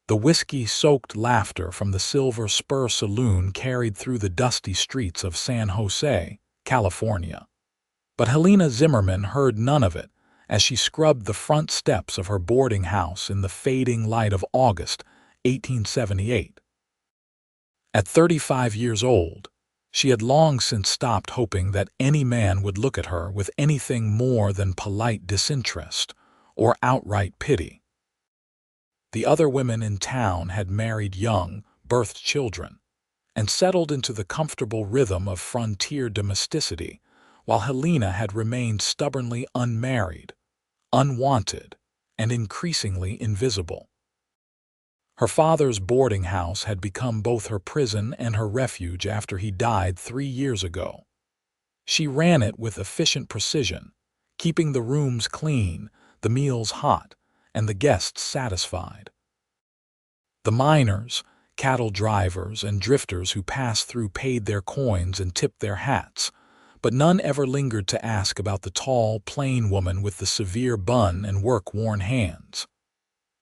The whiskey-soaked laughter from the Silver Spur Saloon carried through the dusty streets of San Jose, California. But Helena Zimmerman heard none of it as she scrubbed the front steps of her boarding house in the fading light of August 1878. At 35 years old, she had long since stopped hoping that any man would look at her with anything more than polite disinterest or outright pity. The other women in town had married young, birthed children, and settled into the comfortable rhythm of frontier domesticity, while Helena had remained stubbornly unmarried, unwanted, and increasingly invisible. Her father's boarding house had become both her prison and her refuge after he died 3 years ago. She ran it with efficient precision, keeping the rooms clean, the meals hot, and the guests satisfied. The miners, cattle drivers, and drifters who passed through paid their coins and tipped their hats, but none ever lingered to ask about the tall, plain woman with the severe bun and work-worn hands.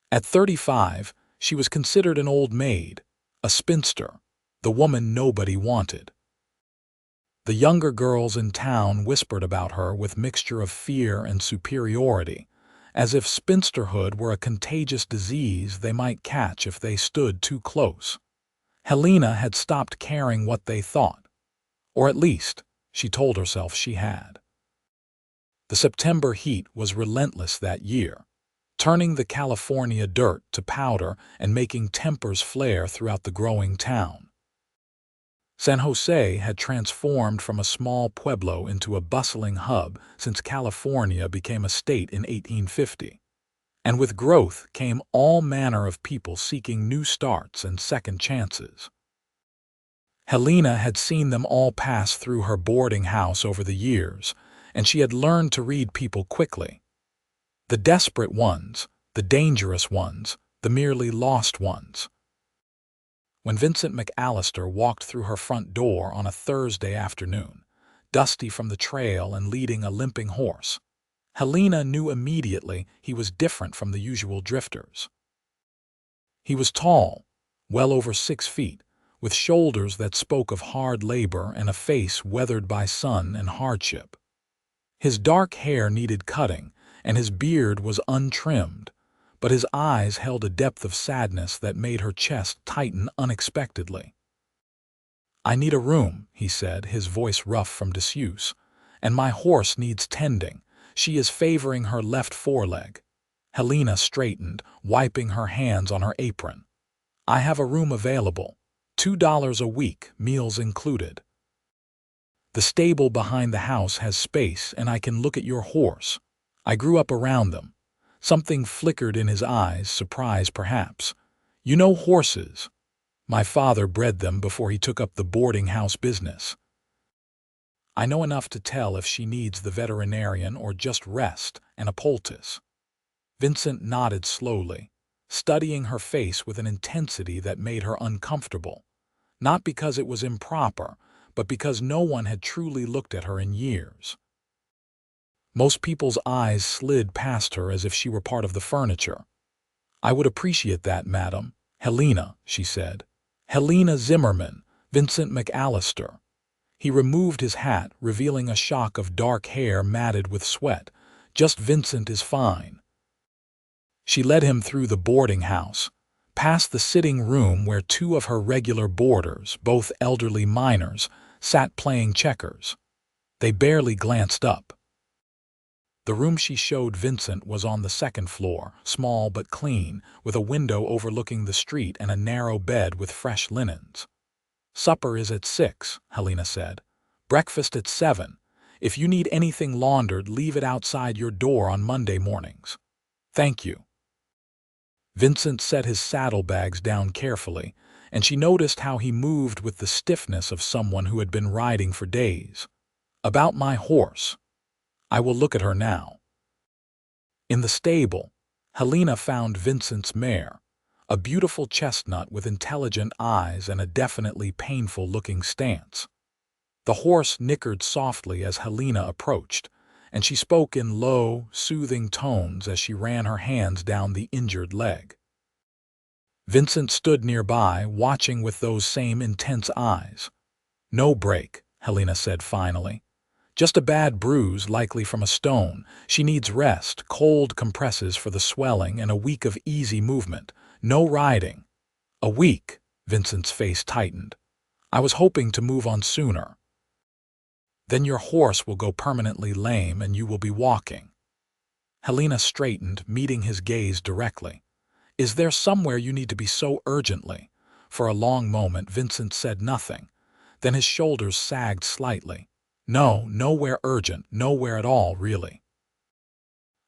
At 35, she was considered an old maid, a spinster, the woman nobody wanted. The younger girls in town whispered about her with mixture of fear and superiority, as if spinsterhood were a contagious disease they might catch if they stood too close. Helena had stopped caring what they thought, or at least, she told herself she had. The September heat was relentless that year, turning the California dirt to powder and making tempers flare throughout the growing town. San Jose had transformed from a small pueblo into a bustling hub since California became a state in 1850. And with growth came all manner of people seeking new starts and second chances. Helena had seen them all pass through her boarding house over the years, and she had learned to read people quickly. The desperate ones, the dangerous ones, the merely lost ones. When Vincent McAllister walked through her front door on a Thursday afternoon, dusty from the trail and leading a limping horse, Helena knew immediately he was different from the usual drifters. He was tall, well over 6 feet, with shoulders that spoke of hard labor and a face weathered by sun and hardship. His dark hair needed cutting, and his beard was untrimmed, but his eyes held a depth of sadness that made her chest tighten unexpectedly. "I need a room," he said, his voice rough from disuse, "and my horse needs tending. She is favoring her left foreleg." Helena straightened, wiping her hands on her apron. "I have a room available, $2 a week, meals included. The stable behind the house has space, and I can look at your horse. I grew up around them." Something flickered in his eyes, surprise perhaps. "You know horses. My father bred them before he took up the boarding house business. I know enough to tell if she needs the veterinarian or just rest and a poultice." Vincent nodded slowly, studying her face with an intensity that made her uncomfortable, not because it was improper, but because no one had truly looked at her in years. Most people's eyes slid past her as if she were part of the furniture. "I would appreciate that, madam." "Helena," she said. "Helena Zimmerman, Vincent McAllister." He removed his hat, revealing a shock of dark hair matted with sweat. "Just Vincent is fine." She led him through the boarding house, past the sitting room where 2 of her regular boarders, both elderly miners, sat playing checkers. They barely glanced up. The room she showed Vincent was on the 2nd floor, small but clean, with a window overlooking the street and a narrow bed with fresh linens. "Supper is at 6, Helena said. "Breakfast at 7. If you need anything laundered, leave it outside your door on Monday mornings." "Thank you." Vincent set his saddlebags down carefully, and she noticed how he moved with the stiffness of someone who had been riding for days. "About my horse. I will look at her now." In the stable, Helena found Vincent's mare, a beautiful chestnut with intelligent eyes and a definitely painful-looking stance. The horse nickered softly as Helena approached, and she spoke in low, soothing tones as she ran her hands down the injured leg. Vincent stood nearby, watching with those same intense eyes. "No break," Helena said finally. "Just a bad bruise, likely from a stone. She needs rest, cold compresses for the swelling, and a week of easy movement. No riding." "A week?" Vincent's face tightened. "I was hoping to move on sooner." "Then your horse will go permanently lame and you will be walking." Helena straightened, meeting his gaze directly. "Is there somewhere you need to be so urgently?" For a long moment Vincent said nothing. Then his shoulders sagged slightly. "No, nowhere urgent, nowhere at all, really."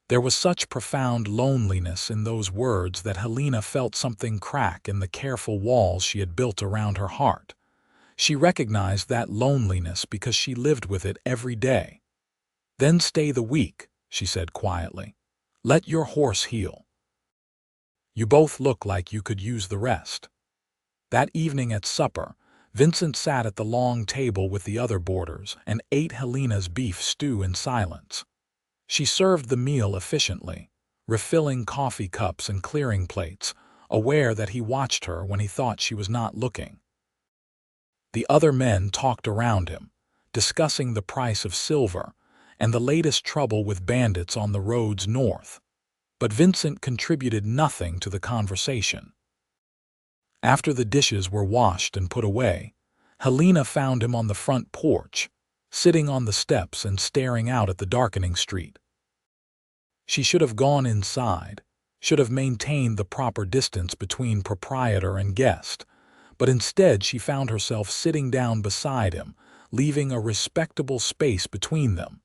There was such profound loneliness in those words that Helena felt something crack in the careful walls she had built around her heart. She recognized that loneliness because she lived with it every day. "Then stay the week," she said quietly. "Let your horse heal. You both look like you could use the rest." That evening at supper, Vincent sat at the long table with the other boarders and ate Helena's beef stew in silence. She served the meal efficiently, refilling coffee cups and clearing plates, aware that he watched her when he thought she was not looking. The other men talked around him, discussing the price of silver and the latest trouble with bandits on the roads north. But Vincent contributed nothing to the conversation. After the dishes were washed and put away, Helena found him on the front porch, sitting on the steps and staring out at the darkening street. She should have gone inside, should have maintained the proper distance between proprietor and guest, but instead she found herself sitting down beside him, leaving a respectable space between them.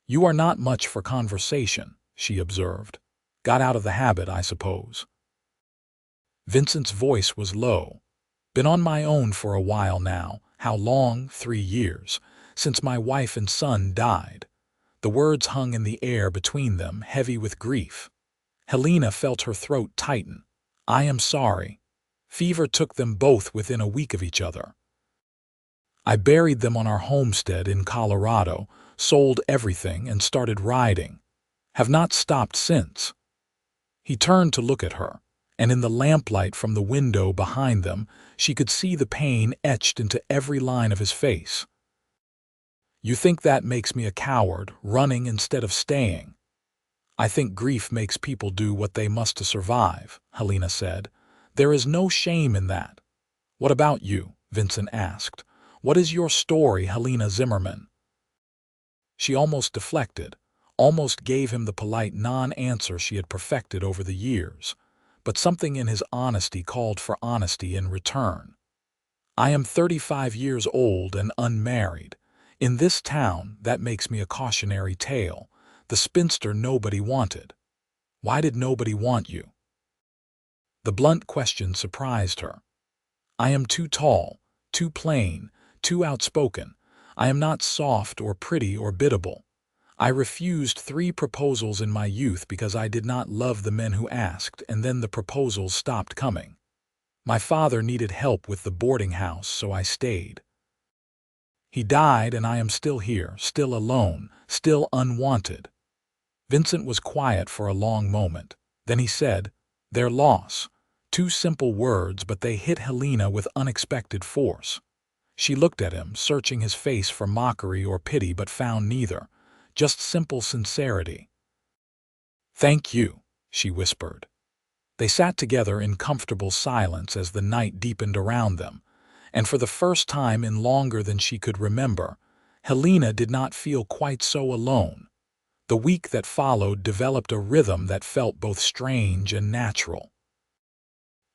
"You are not much for conversation," she observed. "Got out of the habit, I suppose." Vincent's voice was low. "Been on my own for a while now. How long? 3 years. Since my wife and son died." The words hung in the air between them, heavy with grief. Helena felt her throat tighten. "I am sorry. Fever took them both within a week of each other. I buried them on our homestead in Colorado, sold everything, and started riding. Have not stopped since." He turned to look at her, and in the lamplight from the window behind them, she could see the pain etched into every line of his face. "You think that makes me a coward, running instead of staying?" "I think grief makes people do what they must to survive," Helena said. "There is no shame in that." "What about you?" Vincent asked. "What is your story, Helena Zimmerman?" She almost deflected, almost gave him the polite non-answer she had perfected over the years, but something in his honesty called for honesty in return. "I am 35 years old and unmarried. In this town, that makes me a cautionary tale. The spinster nobody wanted." "Why did nobody want you?" The blunt question surprised her. "I am too tall, too plain, too outspoken. I am not soft or pretty or biddable. I refused 3 proposals in my youth because I did not love the men who asked, and then the proposals stopped coming. My father needed help with the boarding house, so I stayed. He died, and I am still here, still alone, still unwanted." Vincent was quiet for a long moment. Then he said, "Their loss." 2 simple words, but they hit Helena with unexpected force. She looked at him, searching his face for mockery or pity, but found neither. Just simple sincerity. "Thank you," she whispered. They sat together in comfortable silence as the night deepened around them, and for the first time in longer than she could remember, Helena did not feel quite so alone. The week that followed developed a rhythm that felt both strange and natural.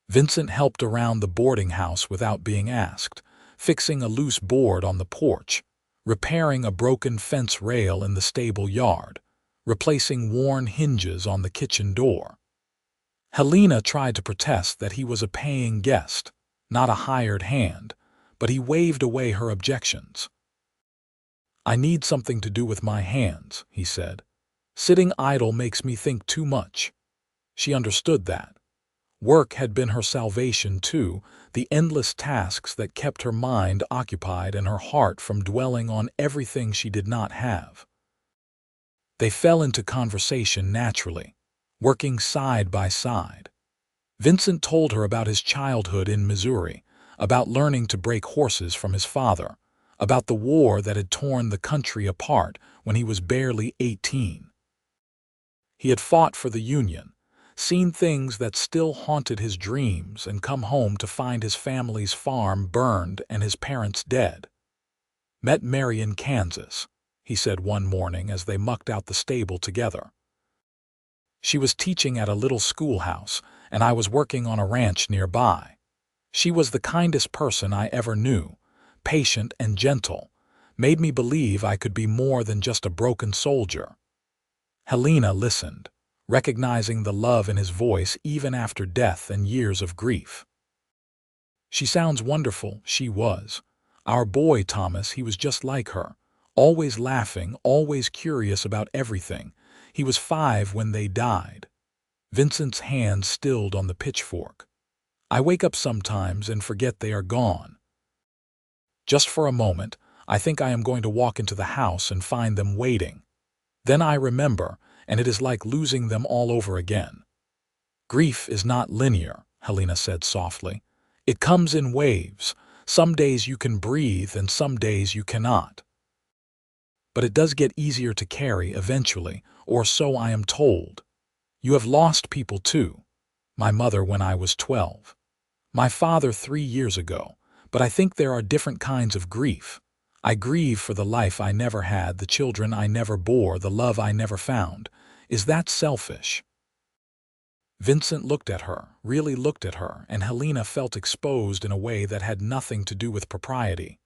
Vincent helped around the boarding house without being asked, fixing a loose board on the porch, repairing a broken fence rail in the stable yard, replacing worn hinges on the kitchen door. Helena tried to protest that he was a paying guest, not a hired hand, but he waved away her objections. "I need something to do with my hands," he said. "Sitting idle makes me think too much." She understood that. Work had been her salvation too, the endless tasks that kept her mind occupied and her heart from dwelling on everything she did not have. They fell into conversation naturally, working side by side. Vincent told her about his childhood in Missouri, about learning to break horses from his father, about the war that had torn the country apart when he was barely 18. He had fought for the Union, seen things that still haunted his dreams, and come home to find his family's farm burned and his parents dead. "Met Mary in Kansas," he said one morning as they mucked out the stable together. "She was teaching at a little schoolhouse, and I was working on a ranch nearby. She was the kindest person I ever knew, patient and gentle, made me believe I could be more than just a broken soldier." Helena listened, recognizing the love in his voice even after death and years of grief. "She sounds wonderful," she was. "Our boy Thomas, he was just like her, always laughing, always curious about everything. He was 5 when they died." Vincent's hand stilled on the pitchfork. "I wake up sometimes and forget they are gone. Just for a moment, I think I am going to walk into the house and find them waiting. Then I remember, and it is like losing them all over again." "Grief is not linear," Helena said softly. "It comes in waves. Some days you can breathe and some days you cannot. But it does get easier to carry eventually, or so I am told. You have lost people too. My mother when I was 12. My father 3 years ago. But I think there are different kinds of grief. I grieve for the life I never had, the children I never bore, the love I never found. Is that selfish?" Vincent looked at her, really looked at her, and Helena felt exposed in a way that had nothing to do with propriety.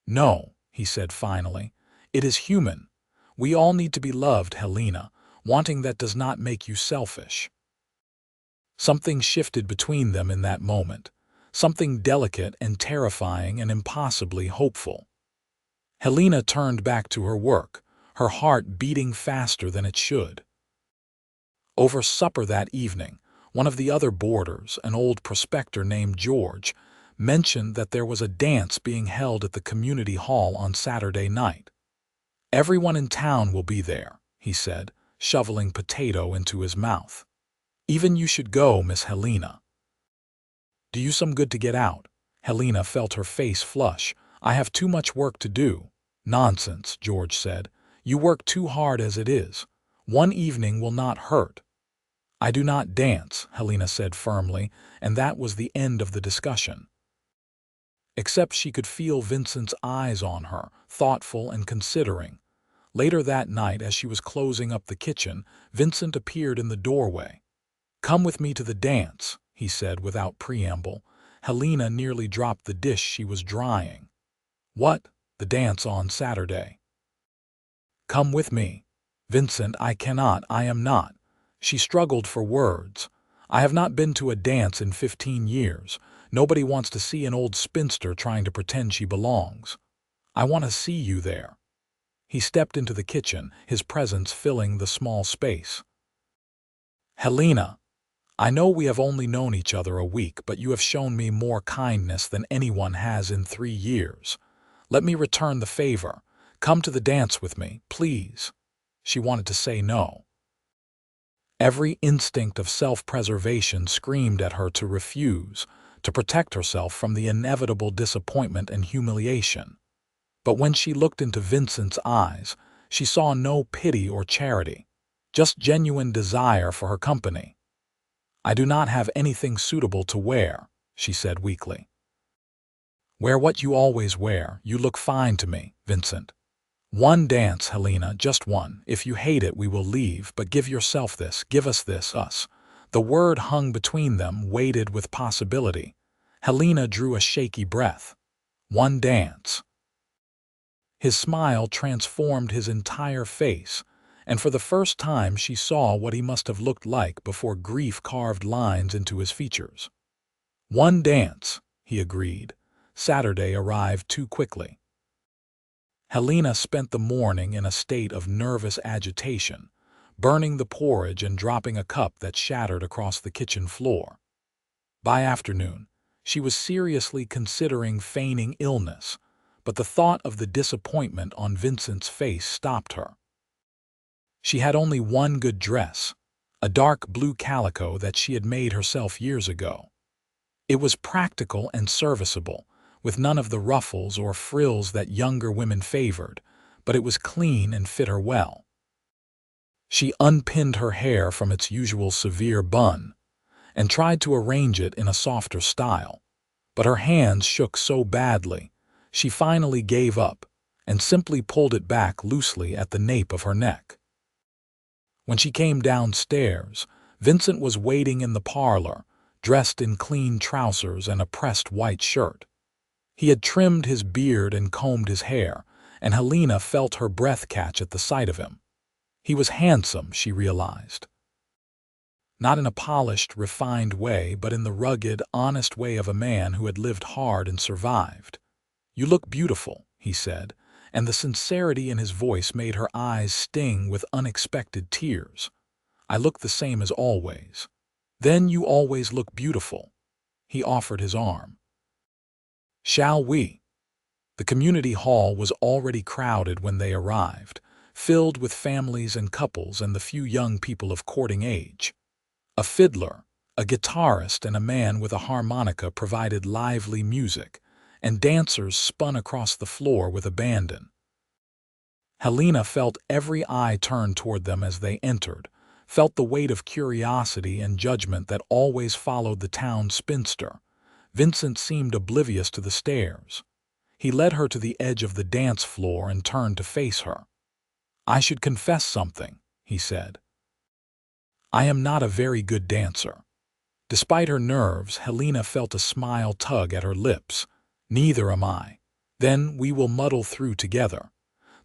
"No," he said finally. "It is human. We all need to be loved, Helena. Wanting that does not make you selfish." Something shifted between them in that moment, something delicate and terrifying and impossibly hopeful. Helena turned back to her work, her heart beating faster than it should. Over supper that evening, one of the other boarders, an old prospector named George, mentioned that there was a dance being held at the community hall on Saturday night. "Everyone in town will be there," he said, shoveling potato into his mouth. "Even you should go, Miss Helena. Do you some good to get out." Helena felt her face flush. "I have too much work to do." "Nonsense," George said. "You work too hard as it is. One evening will not hurt." "I do not dance," Helena said firmly, and that was the end of the discussion. Except she could feel Vincent's eyes on her, thoughtful and considering. Later that night, as she was closing up the kitchen, Vincent appeared in the doorway. "Come with me to the dance," he said without preamble. Helena nearly dropped the dish she was drying. "What? The dance on Saturday?" "Come with me." "Vincent, I cannot, I am not." She struggled for words. "I have not been to a dance in 15 years. Nobody wants to see an old spinster trying to pretend she belongs. I want to see you there." He stepped into the kitchen, his presence filling the small space. "Helena, I know we have only known each other a week, but you have shown me more kindness than anyone has in 3 years. Let me return the favor. Come to the dance with me, please." She wanted to say no. Every instinct of self-preservation screamed at her to refuse, to protect herself from the inevitable disappointment and humiliation. But when she looked into Vincent's eyes, she saw no pity or charity, just genuine desire for her company. "I do not have anything suitable to wear," she said weakly. "Wear what you always wear. You look fine to me, Vincent." "One dance, Helena, just one. If you hate it, we will leave, but give yourself this, give us this, us." The word hung between them, weighted with possibility. Helena drew a shaky breath. "One dance." His smile transformed his entire face, and for the first time she saw what he must have looked like before grief carved lines into his features. "One dance," he agreed. Saturday arrived too quickly. Helena spent the morning in a state of nervous agitation, burning the porridge and dropping a cup that shattered across the kitchen floor. By afternoon, she was seriously considering feigning illness, but the thought of the disappointment on Vincent's face stopped her. She had only one good dress, a dark blue calico that she had made herself years ago. It was practical and serviceable, with none of the ruffles or frills that younger women favored, but it was clean and fit her well. She unpinned her hair from its usual severe bun and tried to arrange it in a softer style, but her hands shook so badly, she finally gave up and simply pulled it back loosely at the nape of her neck. When she came downstairs, Vincent was waiting in the parlor, dressed in clean trousers and a pressed white shirt. He had trimmed his beard and combed his hair, and Helena felt her breath catch at the sight of him. He was handsome, she realized. Not in a polished, refined way, but in the rugged, honest way of a man who had lived hard and survived. "You look beautiful," he said, and the sincerity in his voice made her eyes sting with unexpected tears. "I look the same as always." "Then you always look beautiful." He offered his arm. "Shall we?" The community hall was already crowded when they arrived, filled with families and couples and the few young people of courting age. A fiddler, a guitarist, and a man with a harmonica provided lively music, and dancers spun across the floor with abandon. Helena felt every eye turn toward them as they entered, felt the weight of curiosity and judgment that always followed the town spinster. Vincent seemed oblivious to the stares. He led her to the edge of the dance floor and turned to face her. "I should confess something," he said. "I am not a very good dancer." Despite her nerves, Helena felt a smile tug at her lips. "Neither am I." "Then we will muddle through together."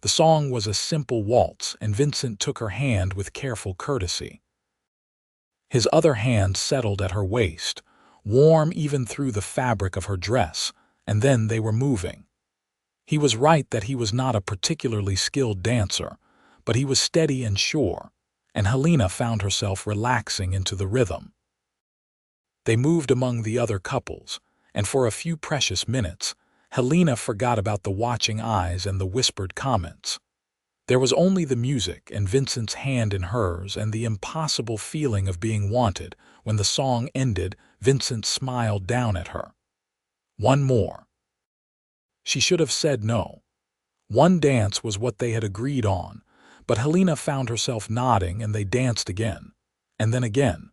The song was a simple waltz, and Vincent took her hand with careful courtesy. His other hand settled at her waist, warm even through the fabric of her dress, and then they were moving. He was right that he was not a particularly skilled dancer, but he was steady and sure, and Helena found herself relaxing into the rhythm. They moved among the other couples, and for a few precious minutes, Helena forgot about the watching eyes and the whispered comments. There was only the music and Vincent's hand in hers and the impossible feeling of being wanted. When the song ended, Vincent smiled down at her. "One more." She should have said no. One dance was what they had agreed on, but Helena found herself nodding and they danced again, and then again.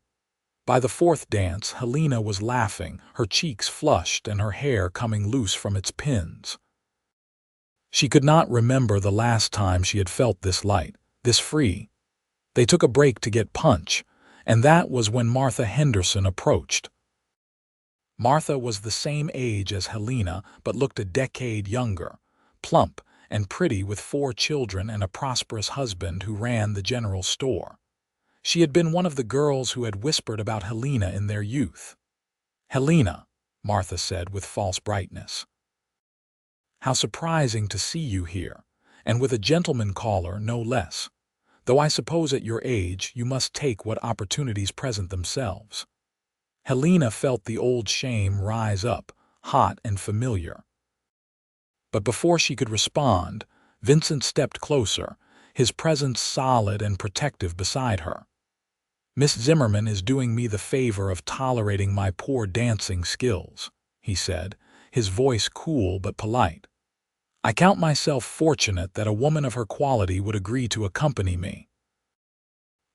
By the fourth dance, Helena was laughing, her cheeks flushed and her hair coming loose from its pins. She could not remember the last time she had felt this light, this free. They took a break to get punch, and that was when Martha Henderson approached. Martha was the same age as Helena, but looked a decade younger, plump and pretty with 4 children and a prosperous husband who ran the general store. She had been one of the girls who had whispered about Helena in their youth. "Helena," Martha said with false brightness. "How surprising to see you here, and with a gentleman caller, no less. Though I suppose at your age you must take what opportunities present themselves." Helena felt the old shame rise up, hot and familiar. But before she could respond, Vincent stepped closer, his presence solid and protective beside her. "Miss Zimmerman is doing me the favor of tolerating my poor dancing skills," he said, his voice cool but polite. "I count myself fortunate that a woman of her quality would agree to accompany me."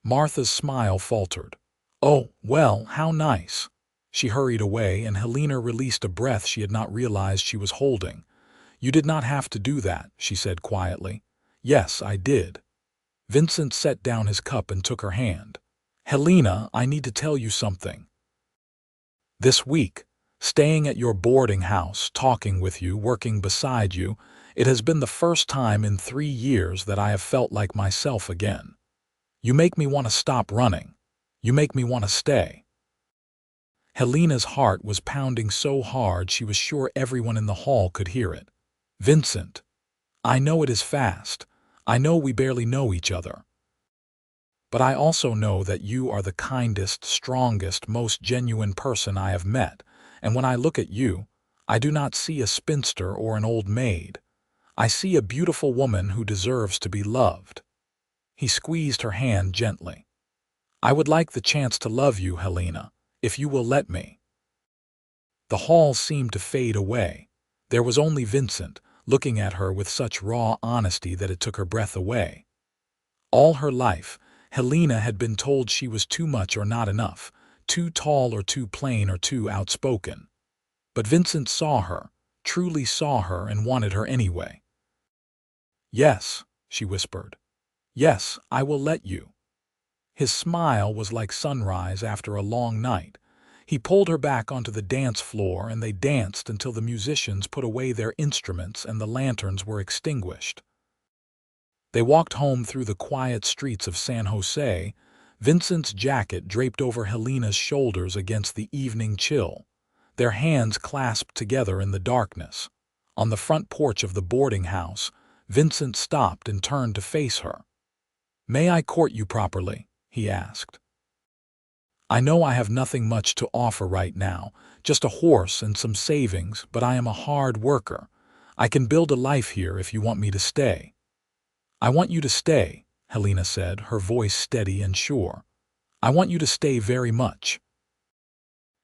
Martha's smile faltered. "Oh, well, how nice." She hurried away, and Helena released a breath she had not realized she was holding. "You did not have to do that," she said quietly. "Yes, I did." Vincent set down his cup and took her hand. "Helena, I need to tell you something. This week, staying at your boarding house, talking with you, working beside you, it has been the first time in 3 years that I have felt like myself again. You make me want to stop running. You make me want to stay." Helena's heart was pounding so hard she was sure everyone in the hall could hear it. "Vincent, I know it is fast. I know we barely know each other. But I also know that you are the kindest, strongest, most genuine person I have met, and when I look at you, I do not see a spinster or an old maid. I see a beautiful woman who deserves to be loved." He squeezed her hand gently. I would like the chance to love you, Helena, if you will let me." The hall seemed to fade away. There was only Vincent, looking at her with such raw honesty that it took her breath away. All her life, Helena had been told she was too much or not enough, too tall or too plain or too outspoken. But Vincent saw her, truly saw her, and wanted her anyway. "Yes," she whispered. "Yes, I will let you." His smile was like sunrise after a long night. He pulled her back onto the dance floor, and they danced until the musicians put away their instruments and the lanterns were extinguished. They walked home through the quiet streets of San Jose, Vincent's jacket draped over Helena's shoulders against the evening chill, their hands clasped together in the darkness. On the front porch of the boarding house, Vincent stopped and turned to face her. "May I court you properly?" he asked. "I know I have nothing much to offer right now, just a horse and some savings, but I am a hard worker. I can build a life here if you want me to stay." "I want you to stay," Helena said, her voice steady and sure. "I want you to stay very much."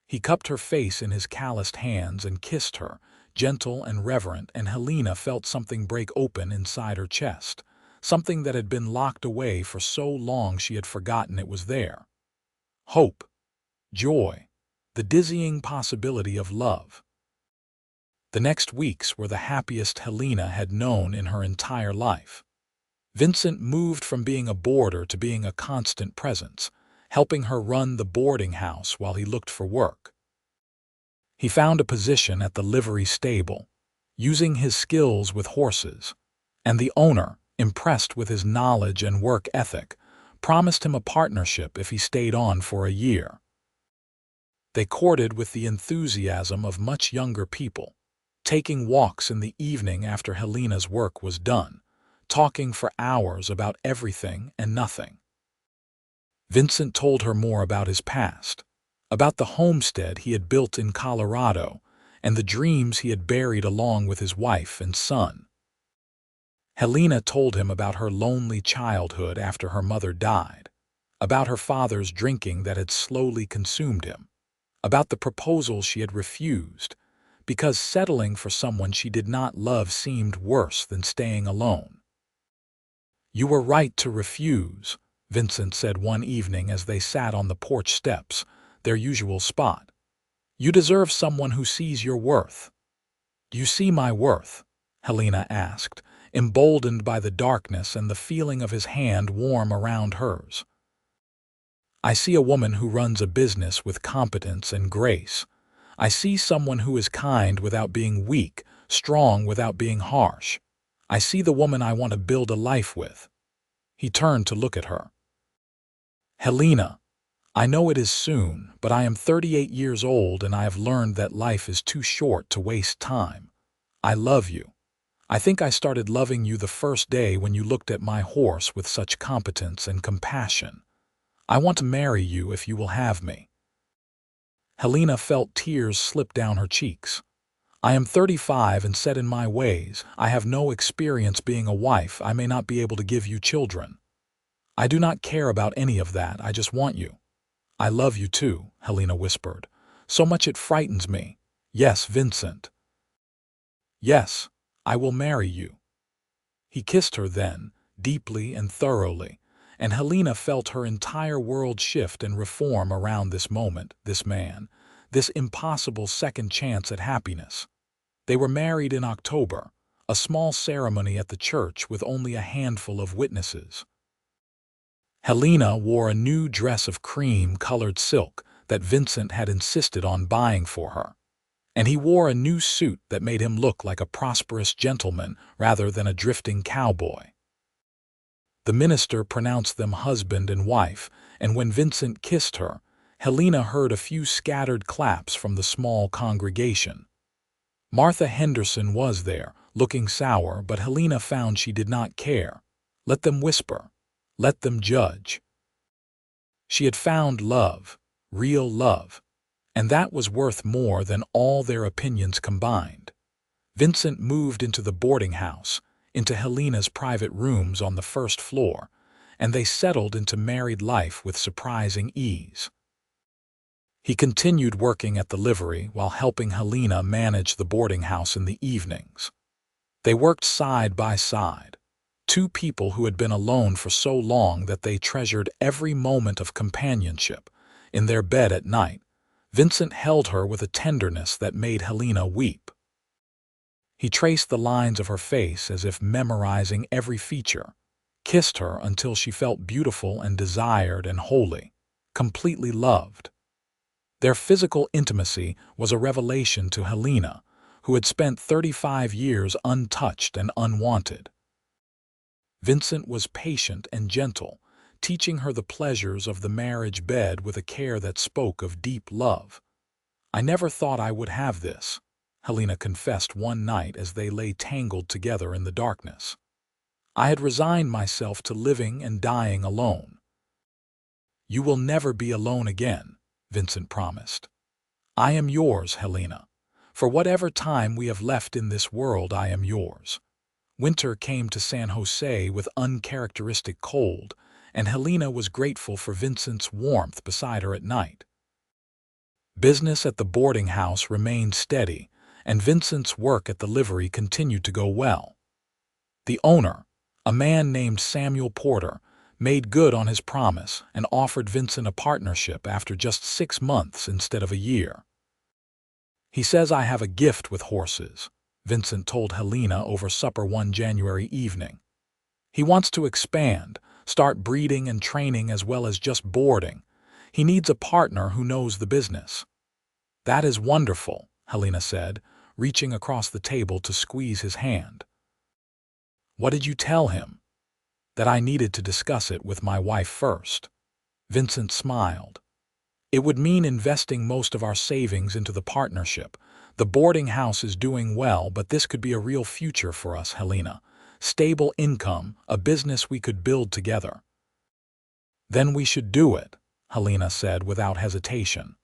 He cupped her face in his calloused hands and kissed her, gentle and reverent, and Helena felt something break open inside her chest, something that had been locked away for so long she had forgotten it was there. Hope, joy, the dizzying possibility of love. The next weeks were the happiest Helena had known in her entire life. Vincent moved from being a boarder to being a constant presence, helping her run the boarding house while he looked for work. He found a position at the livery stable, using his skills with horses, and the owner, impressed with his knowledge and work ethic, promised him a partnership if he stayed on for a year. They courted with the enthusiasm of much younger people, taking walks in the evening after Helena's work was done, talking for hours about everything and nothing. Vincent told her more about his past, about the homestead he had built in Colorado and the dreams he had buried along with his wife and son. Helena told him about her lonely childhood after her mother died, about her father's drinking that had slowly consumed him, about the proposal she had refused, because settling for someone she did not love seemed worse than staying alone. "You were right to refuse," Vincent said one evening as they sat on the porch steps, their usual spot. "You deserve someone who sees your worth." "Do you see my worth?" Helena asked, emboldened by the darkness and the feeling of his hand warm around hers. "I see a woman who runs a business with competence and grace. I see someone who is kind without being weak, strong without being harsh. I see the woman I want to build a life with." He turned to look at her. "Helena, I know it is soon, but I am 38 years old and I have learned that life is too short to waste time. I love you. I think I started loving you the first day when you looked at my horse with such competence and compassion. I want to marry you if you will have me." Helena felt tears slip down her cheeks. "I am 35 and set in my ways. I have no experience being a wife. I may not be able to give you children. I do not care about any of that. I just want you." "I love you too," Helena whispered. "So much it frightens me. Yes, Vincent. Yes, I will marry you." He kissed her then, deeply and thoroughly, and Helena felt her entire world shift and reform around this moment, this man, this impossible second chance at happiness. They were married in October, a small ceremony at the church with only a handful of witnesses. Helena wore a new dress of cream-colored silk that Vincent had insisted on buying for her, and he wore a new suit that made him look like a prosperous gentleman rather than a drifting cowboy. The minister pronounced them husband and wife, and when Vincent kissed her, Helena heard a few scattered claps from the small congregation. Martha Henderson was there, looking sour, but Helena found she did not care. Let them whisper. Let them judge. She had found love, real love, and that was worth more than all their opinions combined. Vincent moved into the boarding house, into Helena's private rooms on the first floor, and they settled into married life with surprising ease. He continued working at the livery while helping Helena manage the boarding house in the evenings. They worked side by side, two people who had been alone for so long that they treasured every moment of companionship. In their bed at night, Vincent held her with a tenderness that made Helena weep. He traced the lines of her face as if memorizing every feature, kissed her until she felt beautiful and desired and holy, completely loved. Their physical intimacy was a revelation to Helena, who had spent 35 years untouched and unwanted. Vincent was patient and gentle, teaching her the pleasures of the marriage bed with a care that spoke of deep love. "I never thought I would have this," Helena confessed one night as they lay tangled together in the darkness. "I had resigned myself to living and dying alone." "You will never be alone again," Vincent promised. "I am yours, Helena. For whatever time we have left in this world, I am yours." Winter came to San Jose with uncharacteristic cold, and Helena was grateful for Vincent's warmth beside her at night. Business at the boarding house remained steady, and Vincent's work at the livery continued to go well. The owner, a man named Samuel Porter, made good on his promise and offered Vincent a partnership after just 6 months instead of a year. "He says I have a gift with horses," Vincent told Helena over supper one January evening. "He wants to expand, start breeding and training as well as just boarding. He needs a partner who knows the business." "That is wonderful," Helena said, reaching across the table to squeeze his hand. "What did you tell him?" "That I needed to discuss it with my wife first." Vincent smiled. "It would mean investing most of our savings into the partnership. The boarding house is doing well, but this could be a real future for us, Helena. Stable income, a business we could build together." "Then we should do it," Helena said without hesitation.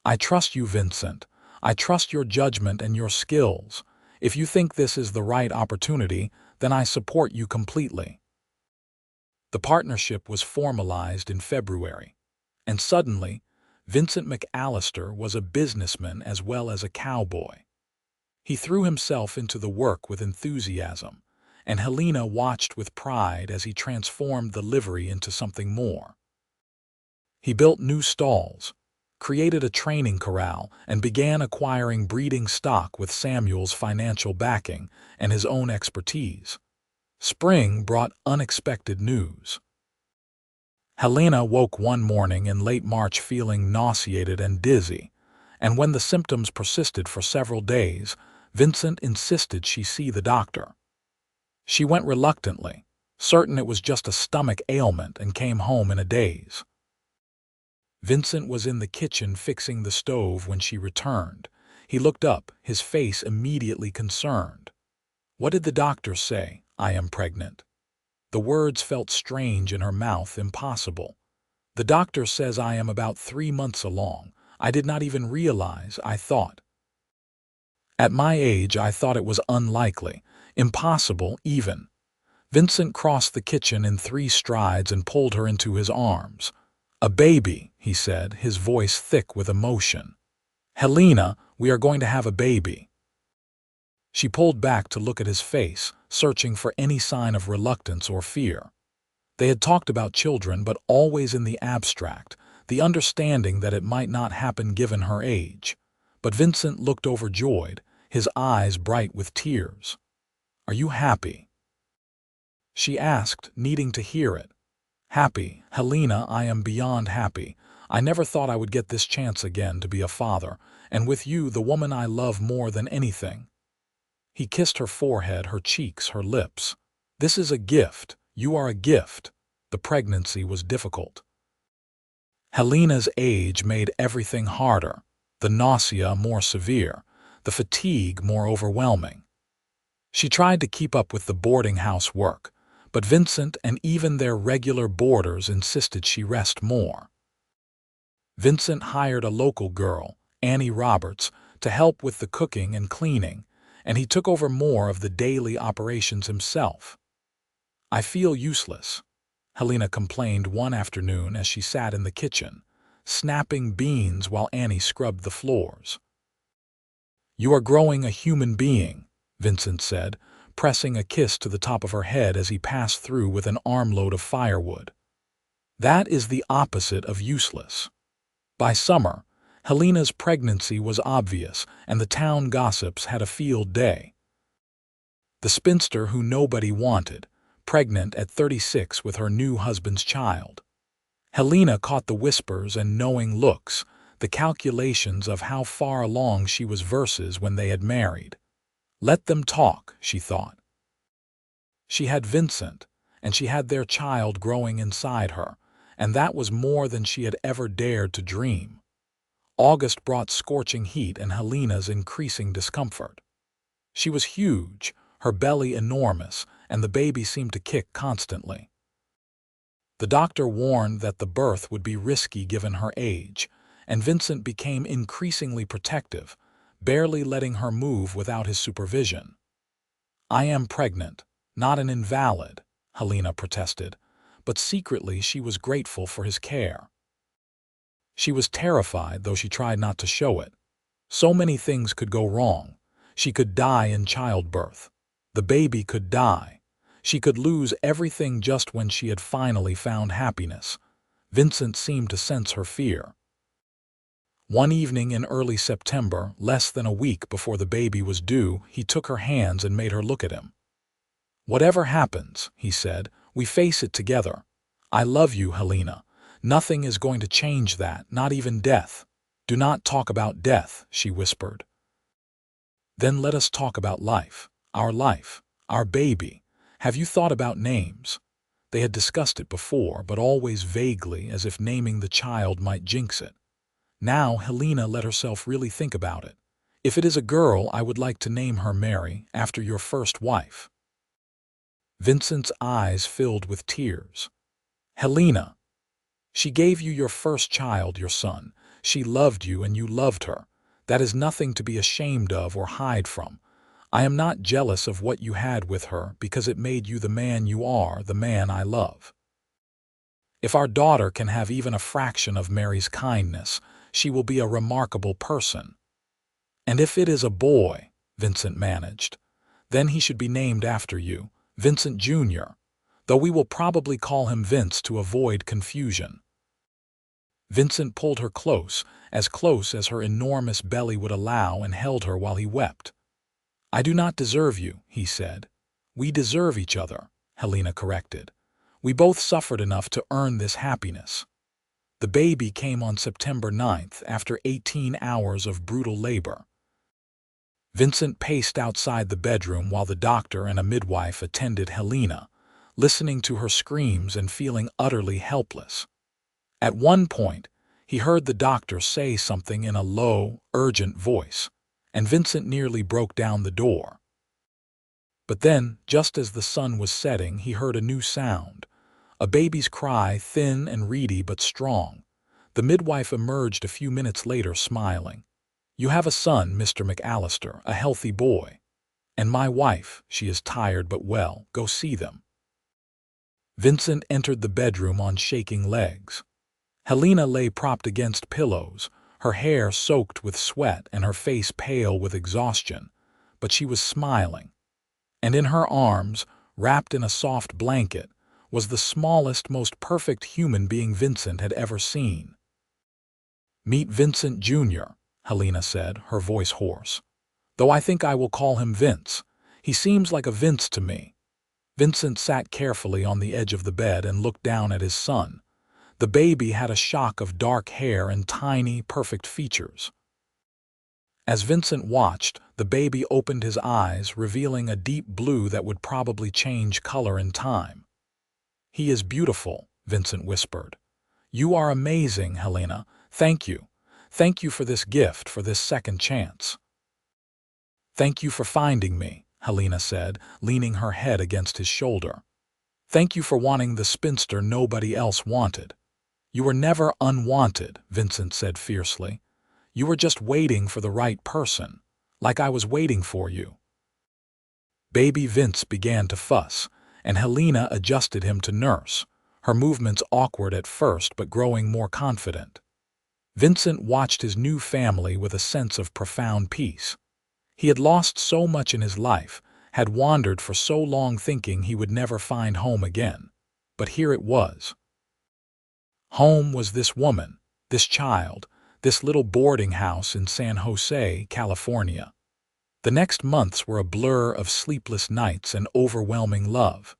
"I trust you, Vincent. I trust your judgment and your skills. If you think this is the right opportunity, then I support you completely." The partnership was formalized in February, and suddenly, Vincent McAllister was a businessman as well as a cowboy. He threw himself into the work with enthusiasm, and Helena watched with pride as he transformed the livery into something more. He built new stalls, created a training corral, and began acquiring breeding stock with Samuel's financial backing and his own expertise. Spring brought unexpected news. Helena woke one morning in late March feeling nauseated and dizzy, and when the symptoms persisted for several days, Vincent insisted she see the doctor. She went reluctantly, certain it was just a stomach ailment, and came home in a daze. Vincent was in the kitchen fixing the stove when she returned. He looked up, his face immediately concerned. "What did the doctor say?" "I am pregnant." The words felt strange in her mouth, impossible. "The doctor says I am about 3 months along. I did not even realize, I thought. At my age, I thought it was unlikely, impossible even." Vincent crossed the kitchen in 3 strides and pulled her into his arms. "A baby," he said, his voice thick with emotion. "Helena, we are going to have a baby." She pulled back to look at his face, searching for any sign of reluctance or fear. They had talked about children, but always in the abstract, the understanding that it might not happen given her age. But Vincent looked overjoyed, his eyes bright with tears. "Are you happy?" she asked, needing to hear it. "Happy, Helena, I am beyond happy. I never thought I would get this chance again to be a father, and with you, the woman I love more than anything." He kissed her forehead, her cheeks, her lips. "This is a gift. You are a gift." The pregnancy was difficult. Helena's age made everything harder, the nausea more severe, the fatigue more overwhelming. She tried to keep up with the boarding house work, but Vincent and even their regular boarders insisted she rest more. Vincent hired a local girl, Annie Roberts, to help with the cooking and cleaning, and he took over more of the daily operations himself. "I feel useless," Helena complained one afternoon as she sat in the kitchen, snapping beans while Annie scrubbed the floors. "You are growing a human being," Vincent said, pressing a kiss to the top of her head as he passed through with an armload of firewood. "That is the opposite of useless." By summer, Helena's pregnancy was obvious, and the town gossips had a field day. The spinster who nobody wanted, pregnant at 36 with her new husband's child. Helena caught the whispers and knowing looks, the calculations of how far along she was versus when they had married. Let them talk, she thought. She had Vincent, and she had their child growing inside her, and that was more than she had ever dared to dream. August brought scorching heat and Helena's increasing discomfort. She was huge, her belly enormous, and the baby seemed to kick constantly. The doctor warned that the birth would be risky given her age, and Vincent became increasingly protective, barely letting her move without his supervision. "I am pregnant, not an invalid," Helena protested, but secretly she was grateful for his care. She was terrified, though she tried not to show it. So many things could go wrong. She could die in childbirth. The baby could die. She could lose everything just when she had finally found happiness. Vincent seemed to sense her fear. One evening in early September, less than a week before the baby was due, he took her hands and made her look at him. "Whatever happens," he said, "we face it together. I love you, Helena. Nothing is going to change that, not even death." "Do not talk about death," she whispered. "Then let us talk about life, our baby. Have you thought about names?" They had discussed it before, but always vaguely, as if naming the child might jinx it. Now Helena let herself really think about it. "If it is a girl, I would like to name her Mary, after your first wife." Vincent's eyes filled with tears. "Helena, she gave you your first child, your son. She loved you and you loved her. That is nothing to be ashamed of or hide from. I am not jealous of what you had with her because it made you the man you are, the man I love. If our daughter can have even a fraction of Mary's kindness, she will be a remarkable person. And if it is a boy," Vincent managed, "then he should be named after you, Vincent Jr., though we will probably call him Vince to avoid confusion." Vincent pulled her close as her enormous belly would allow, and held her while he wept. "I do not deserve you," he said. "We deserve each other," Helena corrected. "We both suffered enough to earn this happiness." The baby came on September 9th after 18 hours of brutal labor. Vincent paced outside the bedroom while the doctor and a midwife attended Helena, listening to her screams and feeling utterly helpless. At one point, he heard the doctor say something in a low, urgent voice, and Vincent nearly broke down the door. But then, just as the sun was setting, he heard a new sound. A baby's cry, thin and reedy but strong. The midwife emerged a few minutes later, smiling. "You have a son, Mr. McAllister, a healthy boy. And my wife, she is tired but well. Go see them." Vincent entered the bedroom on shaking legs. Helena lay propped against pillows, her hair soaked with sweat and her face pale with exhaustion, but she was smiling. And in her arms, wrapped in a soft blanket, was the smallest, most perfect human being Vincent had ever seen. "Meet Vincent Jr.," Helena said, her voice hoarse. "Though I think I will call him Vince. He seems like a Vince to me." Vincent sat carefully on the edge of the bed and looked down at his son. The baby had a shock of dark hair and tiny, perfect features. As Vincent watched, the baby opened his eyes, revealing a deep blue that would probably change color in time. "He is beautiful," Vincent whispered. "You are amazing, Helena. Thank you. Thank you for this gift, for this second chance." "Thank you for finding me," Helena said, leaning her head against his shoulder. "Thank you for wanting the spinster nobody else wanted." "You were never unwanted," Vincent said fiercely. "You were just waiting for the right person, like I was waiting for you." Baby Vince began to fuss, and Helena adjusted him to nurse, her movements awkward at first but growing more confident. Vincent watched his new family with a sense of profound peace. He had lost so much in his life, had wandered for so long thinking he would never find home again. But here it was. Home was this woman, this child, this little boarding house in San Jose, California. The next months were a blur of sleepless nights and overwhelming love.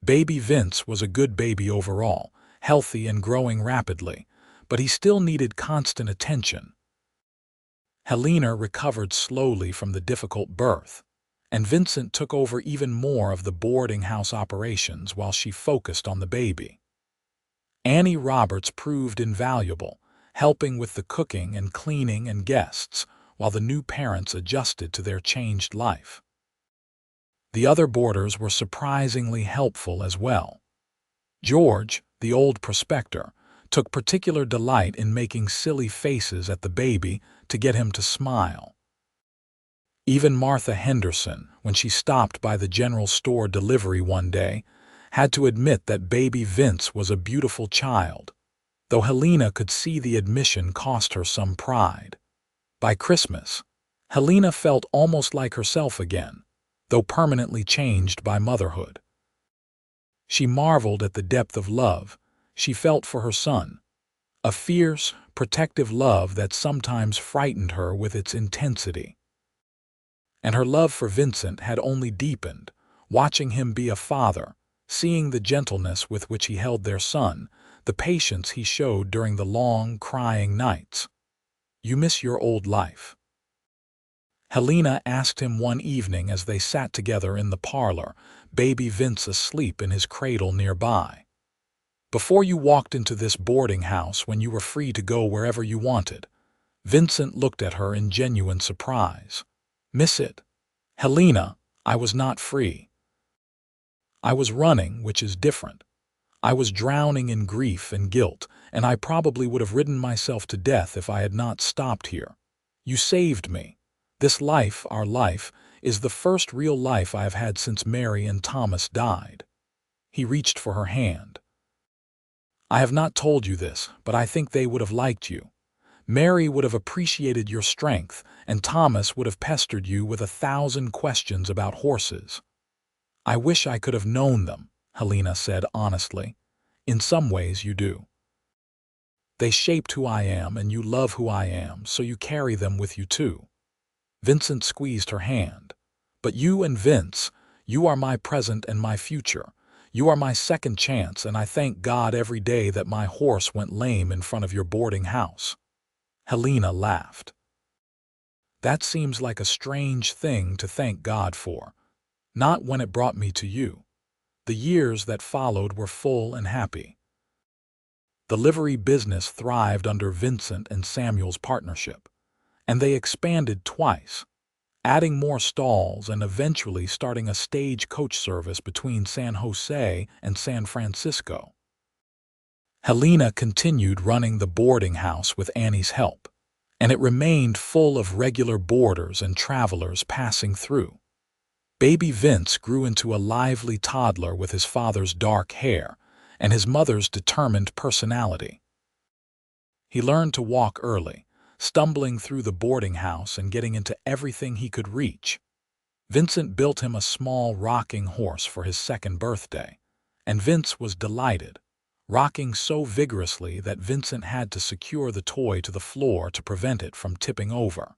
Baby Vince was a good baby overall, healthy and growing rapidly, but he still needed constant attention. Helena recovered slowly from the difficult birth, and Vincent took over even more of the boarding house operations while she focused on the baby. Annie Roberts proved invaluable, helping with the cooking and cleaning and guests, while the new parents adjusted to their changed life. The other boarders were surprisingly helpful as well. George, the old prospector, took particular delight in making silly faces at the baby to get him to smile. Even Martha Henderson, when she stopped by the general store delivery one day, had to admit that baby Vince was a beautiful child, though Helena could see the admission cost her some pride. By Christmas, Helena felt almost like herself again, though permanently changed by motherhood. She marveled at the depth of love she felt for her son, a fierce, protective love that sometimes frightened her with its intensity. And her love for Vincent had only deepened, watching him be a father, seeing the gentleness with which he held their son, the patience he showed during the long, crying nights. "You miss your old life?" Helena asked him one evening as they sat together in the parlor, baby Vince asleep in his cradle nearby. "Before you walked into this boarding house when you were free to go wherever you wanted." Vincent looked at her in genuine surprise. "Miss it? Helena, I was not free. I was running, which is different. I was drowning in grief and guilt, and I probably would have ridden myself to death if I had not stopped here. You saved me. This life, our life, is the first real life I have had since Mary and Thomas died." He reached for her hand. "I have not told you this, but I think they would have liked you. Mary would have appreciated your strength, and Thomas would have pestered you with 1,000 questions about horses." "I wish I could have known them," Helena said honestly. "In some ways you do. They shaped who I am, and you love who I am, so you carry them with you too." Vincent squeezed her hand. "But you and Vince, you are my present and my future. You are my second chance, and I thank God every day that my horse went lame in front of your boarding house." Helena laughed. "That seems like a strange thing to thank God for. Not when it brought me to you. The years that followed were full and happy." The livery business thrived under Vincent and Samuel's partnership, and they expanded twice, adding more stalls and eventually starting a stage coach service between San Jose and San Francisco. Helena continued running the boarding house with Annie's help, and it remained full of regular boarders and travelers passing through. Baby Vince grew into a lively toddler with his father's dark hair and his mother's determined personality. He learned to walk early, stumbling through the boarding house and getting into everything he could reach. Vincent built him a small rocking horse for his second birthday, and Vince was delighted, rocking so vigorously that Vincent had to secure the toy to the floor to prevent it from tipping over.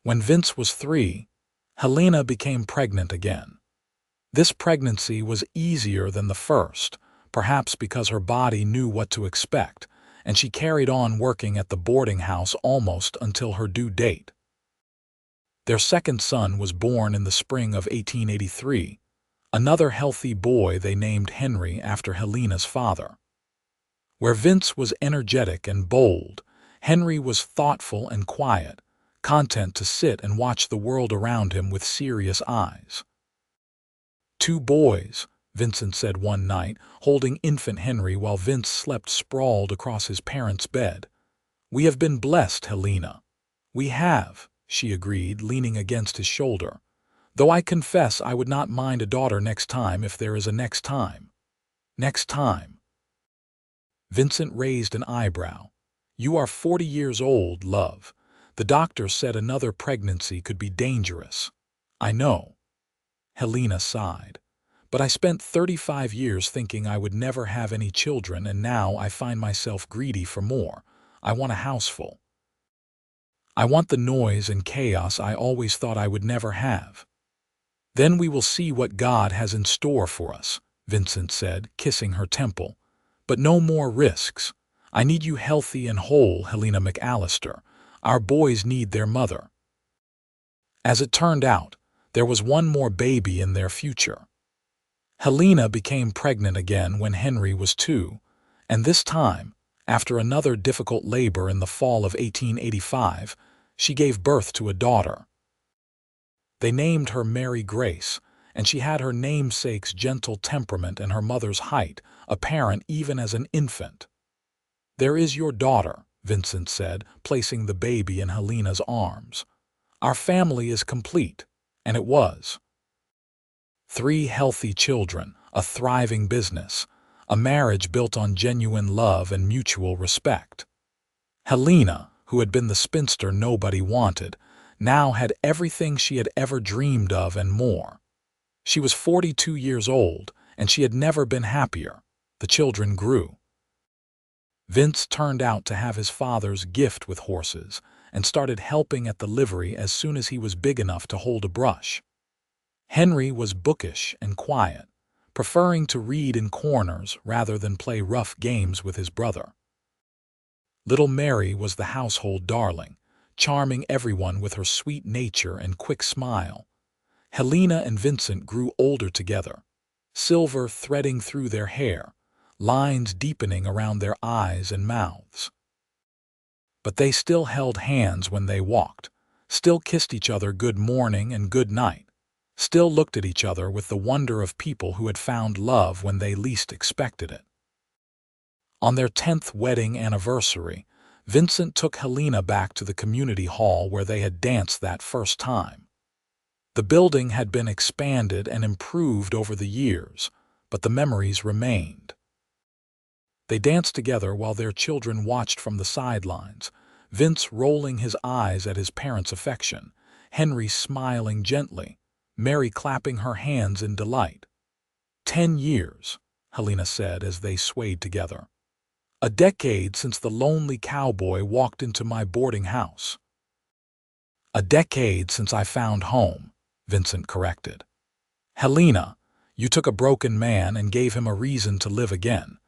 When Vince was 3, Helena became pregnant again. This pregnancy was easier than the first, perhaps because her body knew what to expect, and she carried on working at the boarding house almost until her due date. Their second son was born in the spring of 1883, another healthy boy they named Henry after Helena's father. Where Vince was energetic and bold, Henry was thoughtful and quiet, content to sit and watch the world around him with serious eyes. "2 boys," Vincent said one night, holding infant Henry while Vince slept sprawled across his parents' bed. "We have been blessed, Helena." "We have," she agreed, leaning against his shoulder. "Though I confess I would not mind a daughter next time if there is a next time." Next time. Vincent raised an eyebrow. You are 40 years old, love. The doctor said another pregnancy could be dangerous. I know. Helena sighed. But I spent 35 years thinking I would never have any children, and now I find myself greedy for more. I want a house full. I want the noise and chaos I always thought I would never have. Then we will see what God has in store for us, Vincent said, kissing her temple. But no more risks. I need you healthy and whole, Helena McAllister. Our boys need their mother. As it turned out, there was one more baby in their future. Helena became pregnant again when Henry was 2, and this time, after another difficult labor in the fall of 1885, she gave birth to a daughter. They named her Mary Grace, and she had her namesake's gentle temperament and her mother's height, apparent even as an infant. There is your daughter, Vincent said, placing the baby in Helena's arms. Our family is complete, and it was. 3 healthy children, a thriving business, a marriage built on genuine love and mutual respect. Helena, who had been the spinster nobody wanted, now had everything she had ever dreamed of and more. She was 42 years old, and she had never been happier. The children grew. Vince turned out to have his father's gift with horses and started helping at the livery as soon as he was big enough to hold a brush. Henry was bookish and quiet, preferring to read in corners rather than play rough games with his brother. Little Mary was the household darling, charming everyone with her sweet nature and quick smile. Helena and Vincent grew older together, silver threading through their hair, lines deepening around their eyes and mouths. But they still held hands when they walked, still kissed each other good morning and good night, still looked at each other with the wonder of people who had found love when they least expected it. On their 10th wedding anniversary, Vincent took Helena back to the community hall where they had danced that first time. The building had been expanded and improved over the years, but the memories remained. They danced together while their children watched from the sidelines, Vince rolling his eyes at his parents' affection, Henry smiling gently, Mary clapping her hands in delight. 10 years, Helena said as they swayed together. A decade since the lonely cowboy walked into my boarding house. A decade since I found home, Vincent corrected. Helena, you took a broken man and gave him a reason to live again.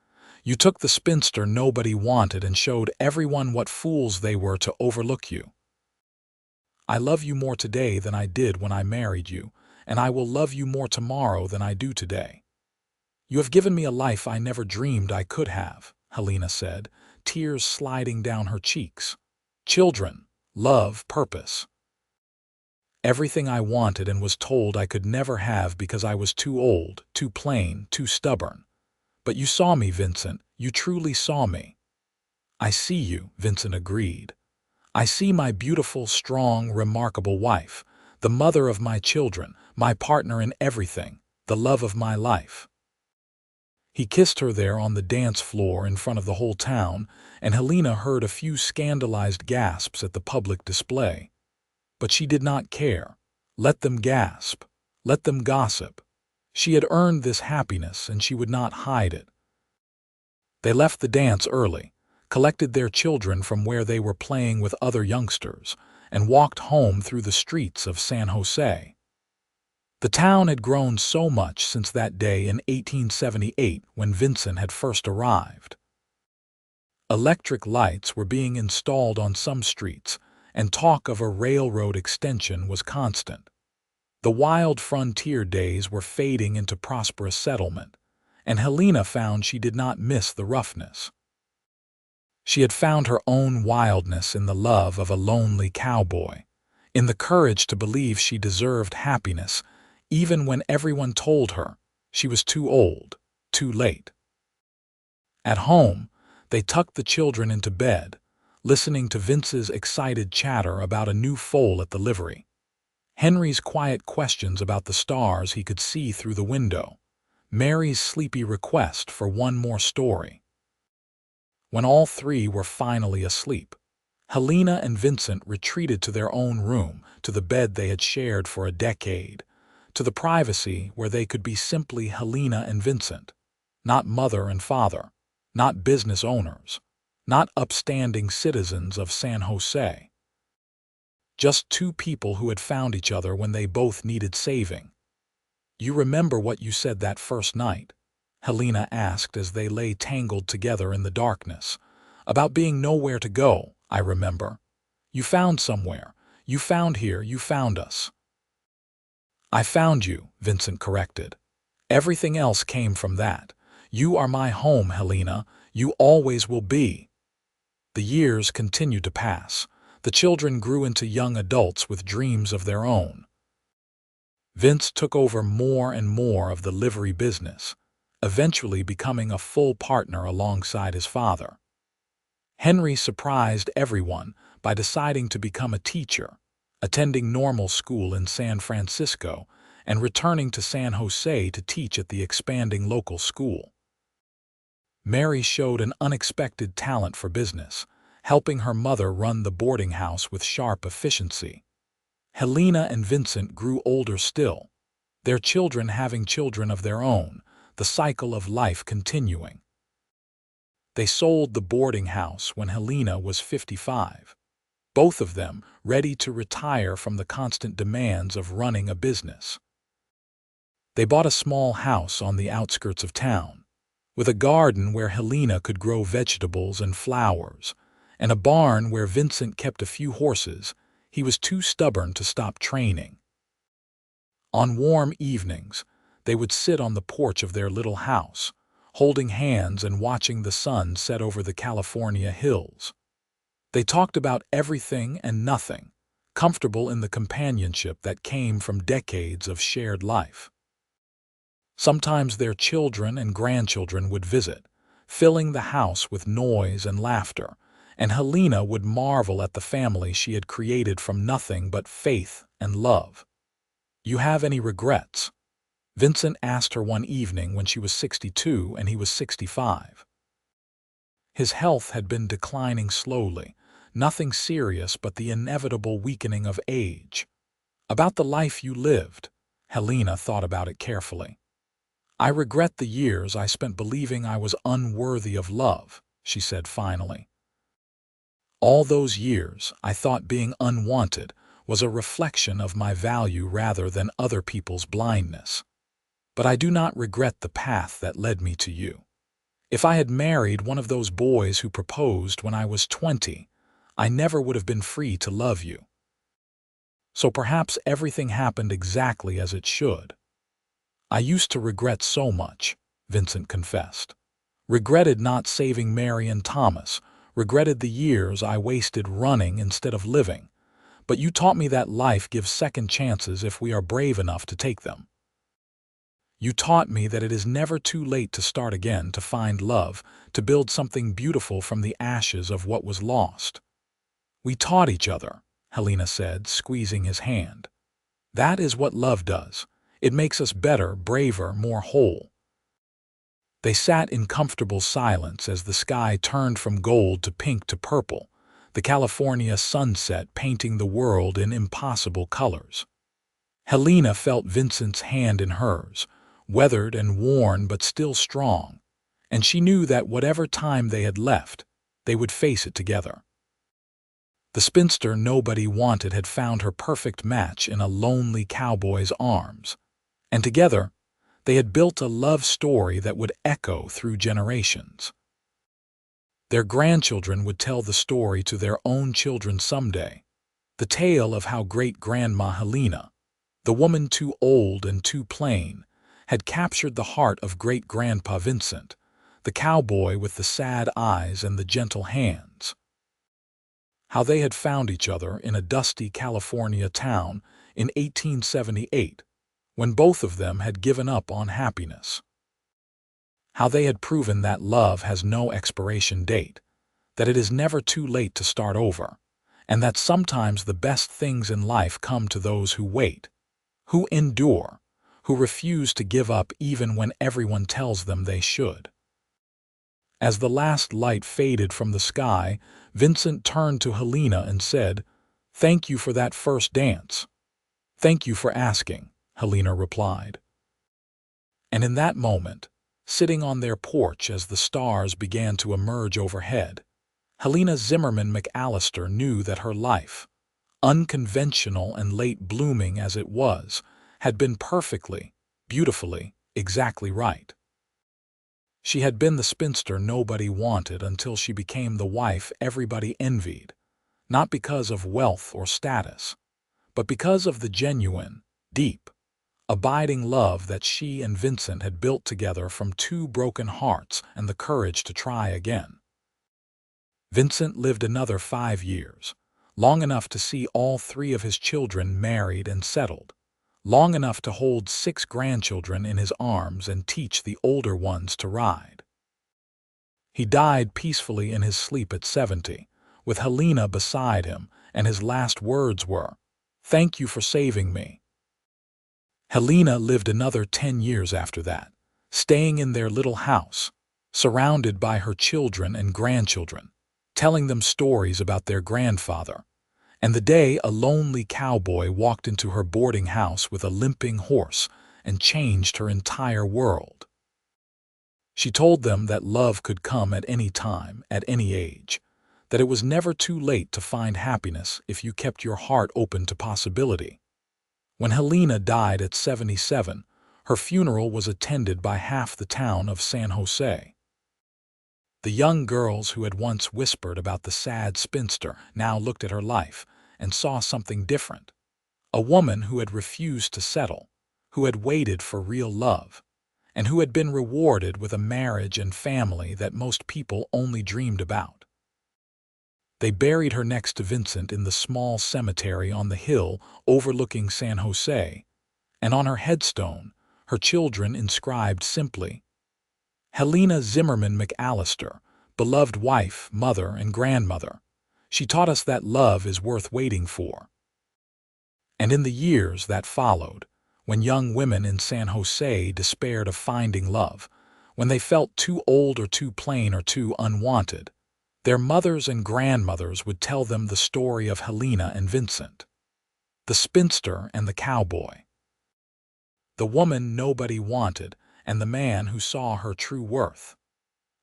You took the spinster nobody wanted and showed everyone what fools they were to overlook you. I love you more today than I did when I married you, and I will love you more tomorrow than I do today. You have given me a life I never dreamed I could have, Helena said, tears sliding down her cheeks. Children, love, purpose. Everything I wanted and was told I could never have because I was too old, too plain, too stubborn. But you saw me, Vincent. You truly saw me. I see you, Vincent agreed. I see my beautiful, strong, remarkable wife, the mother of my children, my partner in everything, the love of my life. He kissed her there on the dance floor in front of the whole town, and Helena heard a few scandalized gasps at the public display. But she did not care. Let them gasp. Let them gossip. She had earned this happiness, and she would not hide it. They left the dance early, collected their children from where they were playing with other youngsters, and walked home through the streets of San Jose. The town had grown so much since that day in 1878 when Vincent had first arrived. Electric lights were being installed on some streets, and talk of a railroad extension was constant. The wild frontier days were fading into prosperous settlement, and Helena found she did not miss the roughness. She had found her own wildness in the love of a lonely cowboy, in the courage to believe she deserved happiness, even when everyone told her she was too old, too late. At home, they tucked the children into bed, listening to Vince's excited chatter about a new foal at the livery, Henry's quiet questions about the stars he could see through the window, Mary's sleepy request for one more story. When all three were finally asleep, Helena and Vincent retreated to their own room, to the bed they had shared for a decade, to the privacy where they could be simply Helena and Vincent, not mother and father, not business owners, not upstanding citizens of San Jose. Just two people who had found each other when they both needed saving. "You remember what you said that first night?" Helena asked as they lay tangled together in the darkness. "About being nowhere to go, I remember. You found somewhere. You found here. You found us." "I found you," Vincent corrected. "Everything else came from that. You are my home, Helena. You always will be." The years continued to pass. The children grew into young adults with dreams of their own. Vince took over more and more of the livery business, eventually becoming a full partner alongside his father. Henry surprised everyone by deciding to become a teacher, attending normal school in San Francisco and returning to San Jose to teach at the expanding local school. Mary showed an unexpected talent for business, helping her mother run the boarding house with sharp efficiency. Helena and Vincent grew older still, their children having children of their own, the cycle of life continuing. They sold the boarding house when Helena was 55, both of them ready to retire from the constant demands of running a business. They bought a small house on the outskirts of town, with a garden where Helena could grow vegetables and flowers, and a barn where Vincent kept a few horses. He was too stubborn to stop training. On warm evenings, they would sit on the porch of their little house, holding hands and watching the sun set over the California hills. They talked about everything and nothing, comfortable in the companionship that came from decades of shared life. Sometimes their children and grandchildren would visit, filling the house with noise and laughter, and Helena would marvel at the family she had created from nothing but faith and love. "You have any regrets?" Vincent asked her one evening when she was 62 and he was 65. His health had been declining slowly, nothing serious but the inevitable weakening of age. "About the life you lived." Helena thought about it carefully. "I regret the years I spent believing I was unworthy of love," she said finally. "All those years I thought being unwanted was a reflection of my value rather than other people's blindness. But I do not regret the path that led me to you. If I had married one of those boys who proposed when I was 20, I never would have been free to love you. So perhaps everything happened exactly as it should." "I used to regret so much," Vincent confessed. "Regretted not saving Mary and Thomas, regretted the years I wasted running instead of living. But you taught me that life gives second chances if we are brave enough to take them. You taught me that it is never too late to start again, to find love, to build something beautiful from the ashes of what was lost." "We taught each other," Helena said, squeezing his hand. "That is what love does. It makes us better, braver, more whole." They sat in comfortable silence as the sky turned from gold to pink to purple, the California sunset painting the world in impossible colors. Helena felt Vincent's hand in hers, weathered and worn but still strong, and she knew that whatever time they had left, they would face it together. The spinster nobody wanted had found her perfect match in a lonely cowboy's arms, and together they had built a love story that would echo through generations. Their grandchildren would tell the story to their own children someday, the tale of how great-grandma Helena, the woman too old and too plain, had captured the heart of great-grandpa Vincent, the cowboy with the sad eyes and the gentle hands. How they had found each other in a dusty California town in 1878, when both of them had given up on happiness. How they had proven that love has no expiration date, that it is never too late to start over, and that sometimes the best things in life come to those who wait, who endure, who refuse to give up even when everyone tells them they should. As the last light faded from the sky, Vincent turned to Helena and said, "Thank you for that first dance." "Thank you for asking," Helena replied. And in that moment, sitting on their porch as the stars began to emerge overhead, Helena Zimmerman McAllister knew that her life, unconventional and late blooming as it was, had been perfectly, beautifully, exactly right. She had been the spinster nobody wanted until she became the wife everybody envied, not because of wealth or status, but because of the genuine, deep, abiding love that she and Vincent had built together from two broken hearts and the courage to try again. Vincent lived another 5 years, long enough to see all 3 of his children married and settled, long enough to hold 6 grandchildren in his arms and teach the older ones to ride. He died peacefully in his sleep at 70, with Helena beside him, and his last words were, "Thank you for saving me." Helena lived another 10 years after that, staying in their little house, surrounded by her children and grandchildren, telling them stories about their grandfather. And the day a lonely cowboy walked into her boarding house with a limping horse and changed her entire world. She told them that love could come at any time, at any age, that it was never too late to find happiness if you kept your heart open to possibility. When Helena died at 77, her funeral was attended by half the town of San Jose. The young girls who had once whispered about the sad spinster now looked at her life and saw something different. A woman who had refused to settle, who had waited for real love, and who had been rewarded with a marriage and family that most people only dreamed about. They buried her next to Vincent in the small cemetery on the hill overlooking San Jose, and on her headstone, her children inscribed simply, "Helena Zimmerman McAllister, beloved wife, mother, and grandmother. She taught us that love is worth waiting for." And in the years that followed, when young women in San Jose despaired of finding love, when they felt too old or too plain or too unwanted, their mothers and grandmothers would tell them the story of Helena and Vincent, the spinster and the cowboy, the woman nobody wanted and the man who saw her true worth,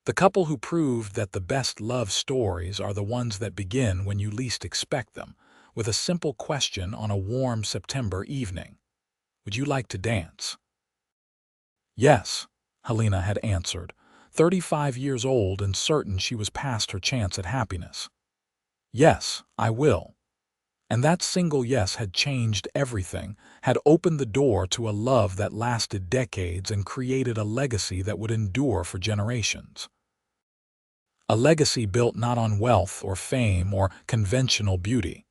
the couple who proved that the best love stories are the ones that begin when you least expect them, with a simple question on a warm September evening. "Would you like to dance?" "Yes," Helena had answered, 35 years old and certain she was past her chance at happiness. "Yes, I will." And that single yes had changed everything, had opened the door to a love that lasted decades and created a legacy that would endure for generations. A legacy built not on wealth or fame or conventional beauty,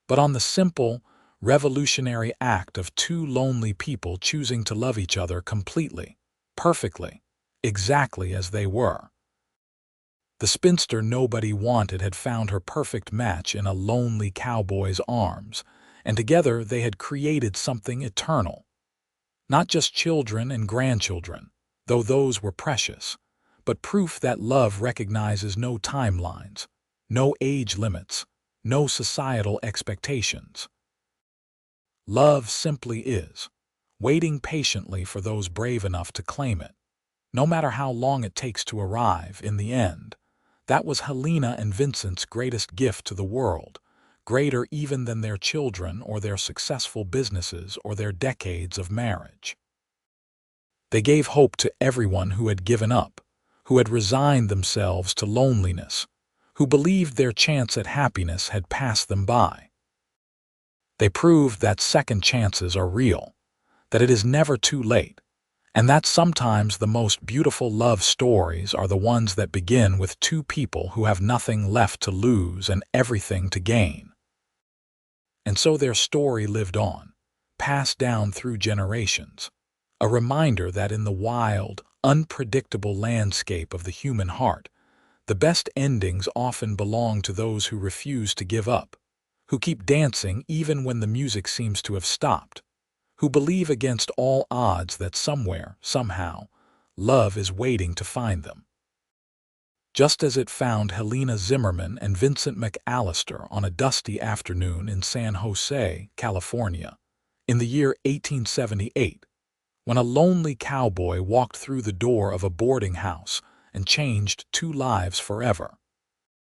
but on the simple, revolutionary act of 2 lonely people choosing to love each other completely, perfectly, exactly as they were. The spinster nobody wanted had found her perfect match in a lonely cowboy's arms, and together they had created something eternal. Not just children and grandchildren, though those were precious, but proof that love recognizes no timelines, no age limits, no societal expectations. Love simply is, waiting patiently for those brave enough to claim it. No matter how long it takes to arrive, in the end, that was Helena and Vincent's greatest gift to the world, greater even than their children or their successful businesses or their decades of marriage. They gave hope to everyone who had given up, who had resigned themselves to loneliness, who believed their chance at happiness had passed them by. They proved that second chances are real, that it is never too late, and that sometimes the most beautiful love stories are the ones that begin with 2 people who have nothing left to lose and everything to gain. And so their story lived on, passed down through generations, a reminder that in the wild, unpredictable landscape of the human heart, the best endings often belong to those who refuse to give up, who keep dancing even when the music seems to have stopped, who believe against all odds that somewhere, somehow, love is waiting to find them. Just as it found Helena Zimmerman and Vincent McAllister on a dusty afternoon in San Jose, California, in the year 1878, when a lonely cowboy walked through the door of a boarding house and changed two lives forever.